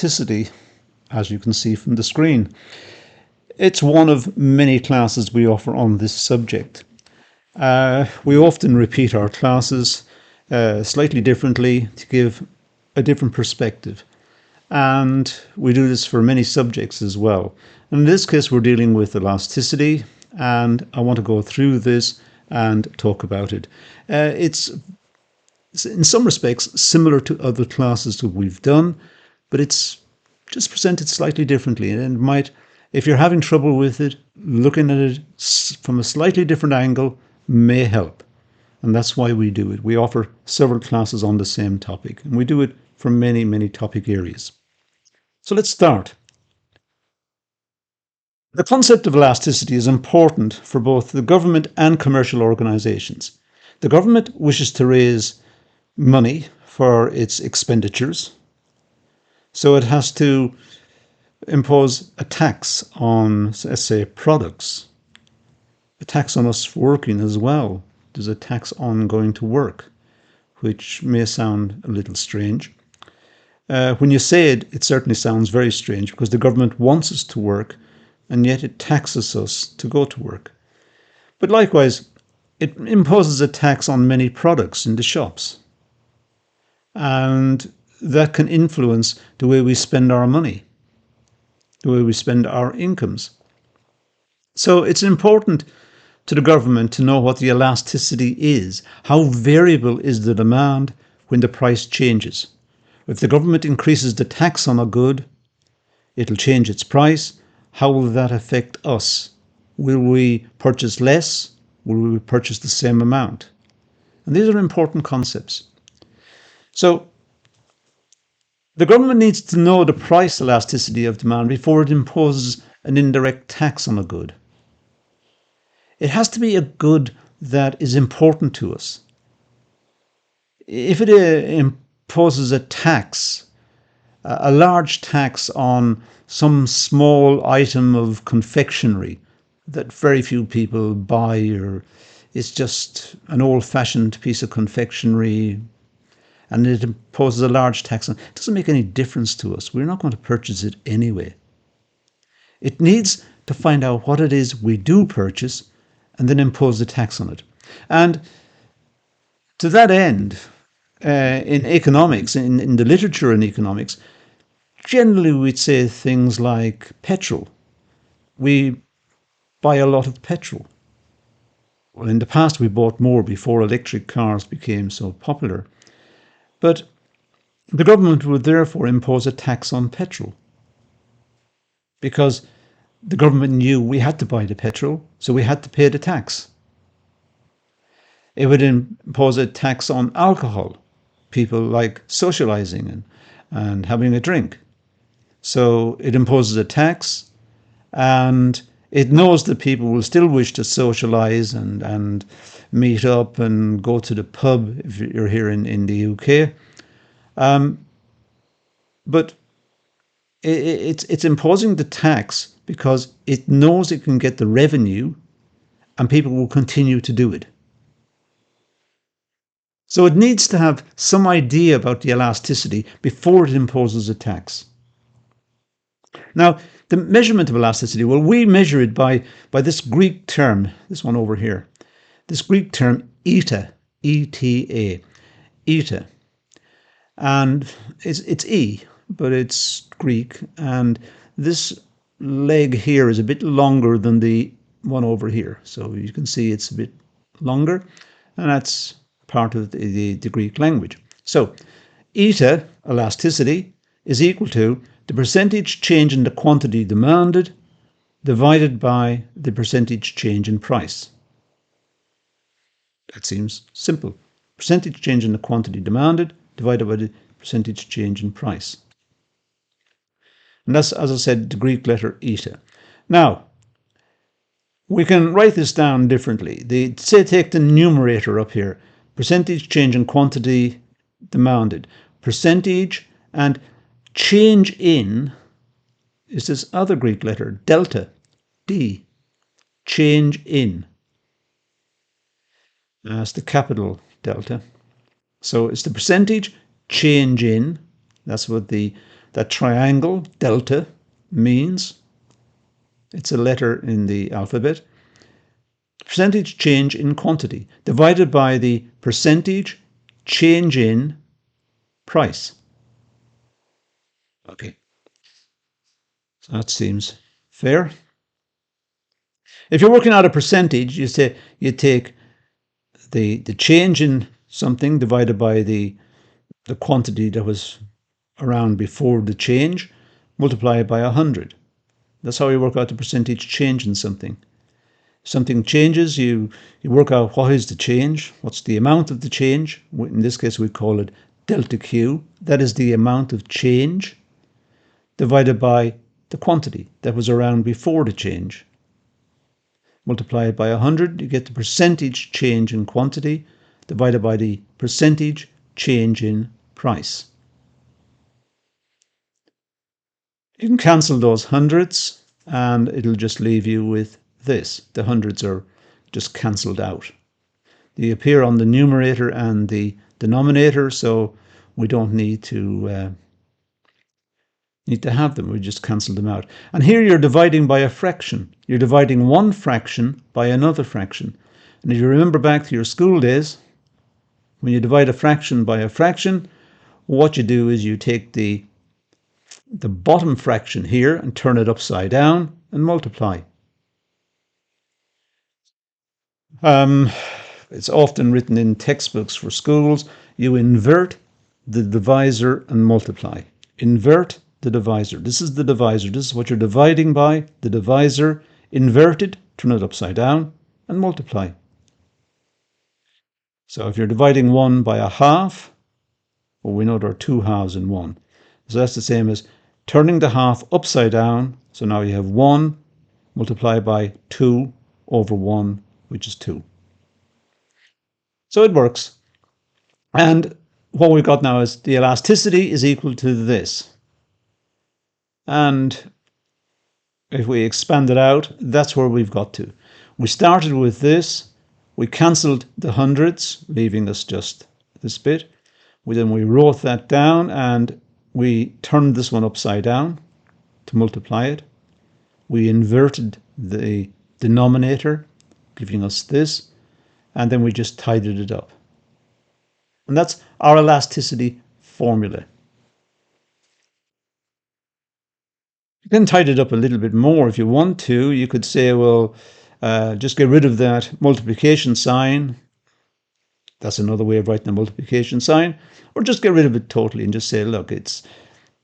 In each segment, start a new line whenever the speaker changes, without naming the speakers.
Elasticity, as you can see from the screen. It's one of many classes we offer on this subject. We often repeat our classes slightly differently to give a different perspective. And we do this for many subjects as well. In this case, we're dealing with elasticity, and I want to go through this and talk about it. It's in some respects similar to other classes that we've done, but it's just presented slightly differently. And it might, if you're having trouble with it, looking at it from a slightly different angle may help. And that's why we do it. We offer several classes on the same topic, and we do it for many, many topic areas. So let's start. The concept of elasticity is important for both the government and commercial organizations. The government wishes to raise money for its expenditures, so it has to impose a tax on, let's say, products, a tax on us working as well. There's a tax on going to work, which may sound a little strange. When you say it, it certainly sounds very strange because the government wants us to work, and yet it taxes us to go to work. But likewise, it imposes a tax on many products in the shops. And that can influence the way we spend our money, the way we spend our incomes. So it's important to the government to know what the elasticity is. How variable is the demand when the price changes? If the government increases the tax on a good, it'll change its price. How will that affect us? Will we purchase less? Will we purchase the same amount? And these are important concepts. So the government needs to know the price elasticity of demand before it imposes an indirect tax on a good. It has to be a good that is important to us. If it imposes a tax, a large tax on some small item of confectionery that very few people buy, or it's just an old-fashioned piece of confectionery, and it imposes a large tax on it, doesn't make any difference to us. We're not going to purchase it anyway. It needs to find out what it is we do purchase and then impose the tax on it. And to that end, in economics, in the literature in economics, generally we'd say things like petrol. We buy a lot of petrol. Well, in the past we bought more before electric cars became so popular. But the government would therefore impose a tax on petrol, because the government knew we had to buy the petrol, so we had to pay the tax. It would impose a tax on alcohol. People like socializing and having a drink. So it imposes a tax, and it knows that people will still wish to socialize and meet up and go to the pub if you're here in the UK. But it's imposing the tax because it knows it can get the revenue and people will continue to do it. So it needs to have some idea about the elasticity before it imposes a tax. Now, the measurement of elasticity, well, we measure it by this Greek term, this one over here, this Greek term eta, E-T-A, eta. And it's E, but it's Greek. And this leg here is a bit longer than the one over here. So you can see it's a bit longer, and that's part of the Greek language. So eta, elasticity, is equal to the percentage change in the quantity demanded divided by the percentage change in price. That seems simple. Percentage change in the quantity demanded divided by the percentage change in price. And that's, as I said, the Greek letter eta. Now, we can write this down differently. Say take the numerator up here. Percentage change in quantity demanded. Percentage and change in is this other Greek letter, delta, D. Change in. That's the capital delta. So it's the percentage change in. That's what the that triangle, delta, means. It's a letter in the alphabet. Percentage change in quantity divided by the percentage change in price. Okay, so that seems fair. If you're working out a percentage, you take the change in something divided by the quantity that was around before the change, multiply it by 100. That's how you work out the percentage change in something. Something changes, you work out what is the change, what's the amount of the change. In this case, we call it delta Q. That is the amount of change divided by the quantity that was around before the change. Multiply it by 100, you get the percentage change in quantity divided by the percentage change in price. You can cancel those hundreds and it'll just leave you with this. The hundreds are just cancelled out. They appear on the numerator and the denominator, so we don't need to have them. We just cancel them out. And here you're dividing by a fraction. You're dividing one fraction by another fraction. And if you remember back to your school days, when you divide a fraction by a fraction, what you do is you take the bottom fraction here and turn it upside down and multiply. It's often written in textbooks for schools. You invert the divisor and multiply. Invert the divisor. This is the divisor. This is what you're dividing by. The divisor, inverted, turn it upside down and multiply. So if you're dividing 1 by a half, well, we know there are 2 halves in 1. So that's the same as turning the half upside down. So now you have 1 multiplied by 2 over 1, which is 2. So it works. And what we've got now is the elasticity is equal to this. And if we expand it out, that's where we've got to. We started with this. We cancelled the hundreds, leaving us just this bit. Then we wrote that down and we turned this one upside down to multiply it. We inverted the denominator, giving us this. And then we just tidied it up. And that's our elasticity formula. You can tidy it up a little bit more if you want to. You could say, well, just get rid of that multiplication sign. That's another way of writing the multiplication sign. Or just get rid of it totally and just say, look, it's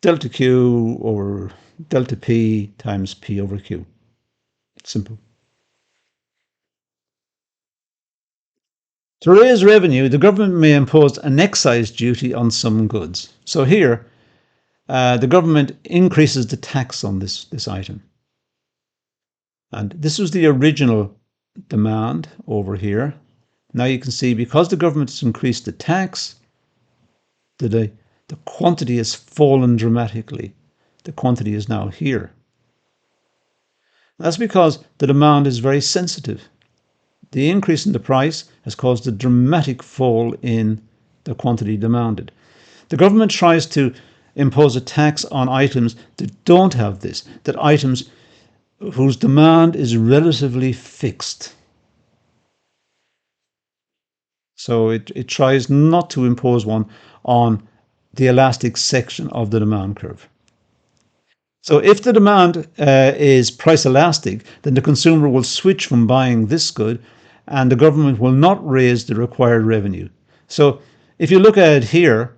delta Q over delta P times P over Q. Simple. To raise revenue, the government may impose an excise duty on some goods. So here, the government increases the tax on this item. And this was the original demand over here. Now you can see because the government has increased the tax, the quantity has fallen dramatically. The quantity is now here. That's because the demand is very sensitive. The increase in the price has caused a dramatic fall in the quantity demanded. The government tries to impose a tax on items that don't have this, that items whose demand is relatively fixed. So it tries not to impose one on the elastic section of the demand curve. So if the demand is price elastic, then the consumer will switch from buying this good and the government will not raise the required revenue. So if you look at it here,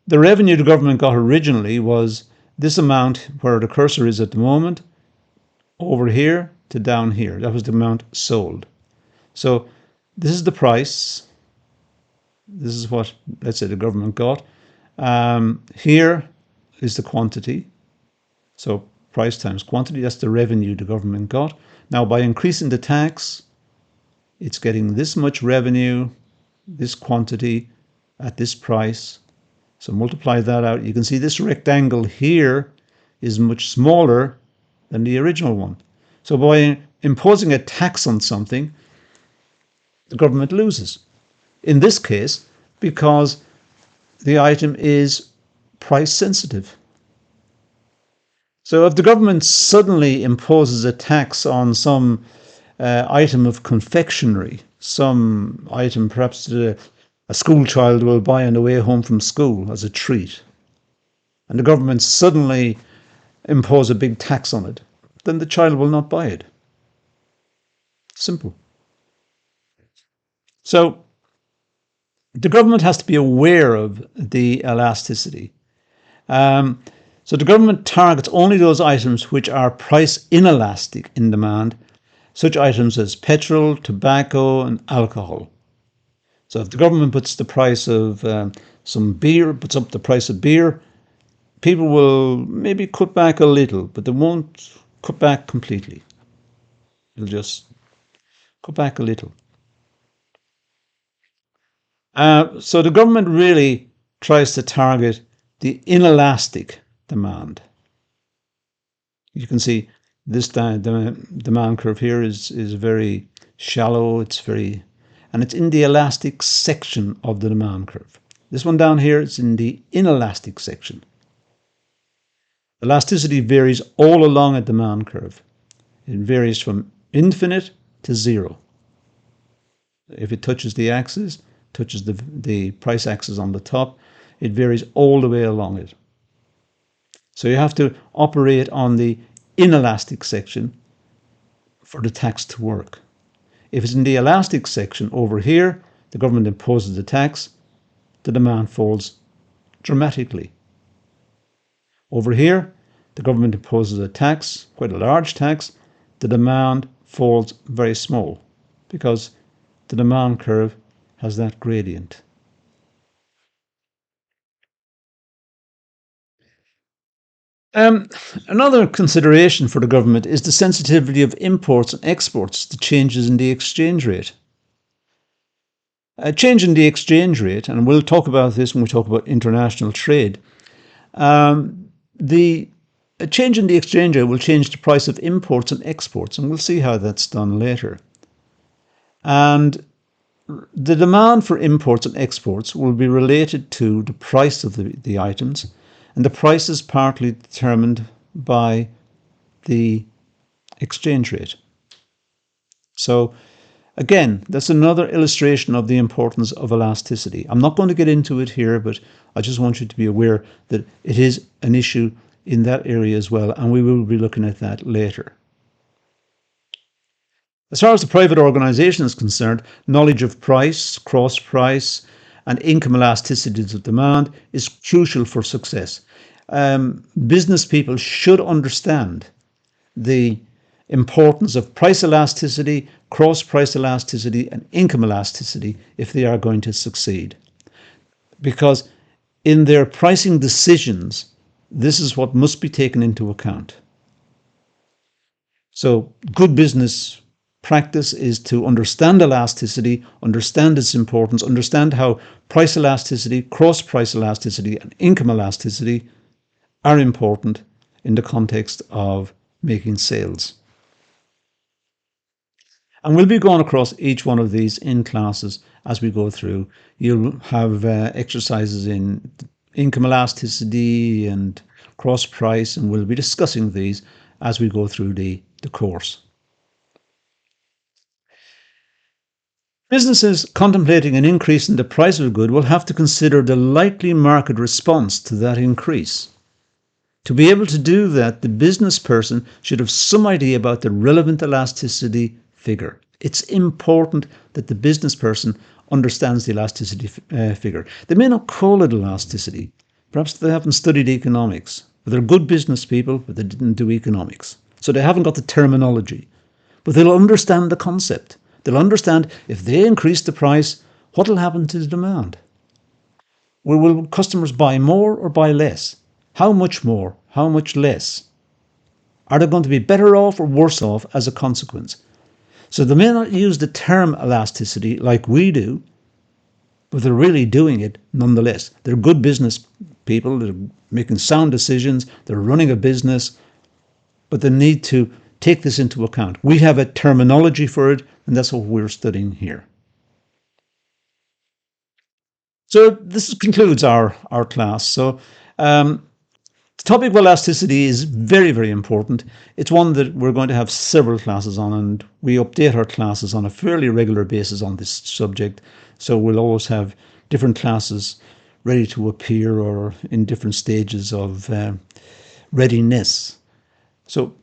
the revenue the government got originally was this amount where the cursor is at the moment, over here to down here. That was the amount sold. So this is the price. This is what, let's say, the government got. Here is the quantity. So price times quantity, that's the revenue the government got. Now by increasing the tax, it's getting this much revenue, this quantity at this price. So multiply that out. You can see this rectangle here is much smaller than the original one. So by imposing a tax on something, the government loses. In this case, because the item is price sensitive. So if the government suddenly imposes a tax on some item of confectionery, some item perhaps that a school child will buy on the way home from school as a treat, and the government suddenly impose a big tax on it, then the child will not buy it. Simple. So the government has to be aware of the elasticity. Um, so the government targets only those items which are price inelastic in demand, such items as petrol, tobacco, and alcohol. So if the government puts the price of some beer, puts up the price of beer, people will maybe cut back a little, but they won't cut back completely. They'll just cut back a little. So the government really tries to target the inelastic demand. You can see this demand curve here is very shallow. And it's in the elastic section of the demand curve. This one down here is in the inelastic section. Elasticity varies all along a demand curve. It varies from infinite to zero. If it touches the axis, touches the price axis on the top, it varies all the way along it. So you have to operate on the inelastic section for the tax to work. If it's in the elastic section over here, the government imposes the tax, the demand falls dramatically. Over here, the government imposes a tax, quite a large tax, the demand falls very small because the demand curve has that gradient. Um, Another consideration for the government is the sensitivity of imports and exports to changes in the exchange rate. A change in the exchange rate, and we'll talk about this when we talk about international trade, the a change in the exchange rate will change the price of imports and exports, and we'll see how that's done later. And the demand for imports and exports will be related to the price of the items, and the price is partly determined by the exchange rate. So again, that's another illustration of the importance of elasticity. I'm not going to get into it here, but I just want you to be aware that it is an issue in that area as well, and we will be looking at that later. As far as the private organisation is concerned, knowledge of price, cross price, and income elasticities of demand is crucial for success. Business people should understand the importance of price elasticity, cross price elasticity, and income elasticity if they are going to succeed. Because in their pricing decisions, this is what must be taken into account. So, good business practice is to understand elasticity, understand its importance, understand how price elasticity, cross price elasticity, and income elasticity are important in the context of making sales. And we'll be going across each one of these in classes as we go through. You'll have exercises in income elasticity and cross price, and we'll be discussing these as we go through the course. Businesses contemplating an increase in the price of a good will have to consider the likely market response to that increase. To be able to do that, the business person should have some idea about the relevant elasticity figure. It's important that the business person understands the elasticity figure. They may not call it elasticity. Perhaps they haven't studied economics. But they're good business people, but they didn't do economics. So they haven't got the terminology. But they'll understand the concept. They'll understand if they increase the price, what will happen to the demand? Will customers buy more or buy less? How much more? How much less? Are they going to be better off or worse off as a consequence? So they may not use the term elasticity like we do, but they're really doing it nonetheless. They're good business people, they're making sound decisions, they're running a business, but they need to take this into account. We have a terminology for it, and that's what we're studying here. So this concludes our class. So The topic of elasticity is very, very important. It's one that we're going to have several classes on, and we update our classes on a fairly regular basis on this subject. So we'll always have different classes ready to appear or in different stages of readiness. So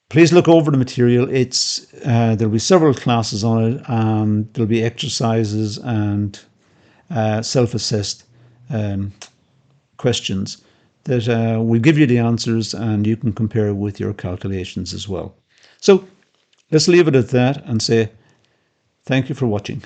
please look over the material. There'll be several classes on it, and there'll be exercises and self-assessed questions that will give you the answers, and you can compare with your calculations as well. So let's leave it at that and say thank you for watching.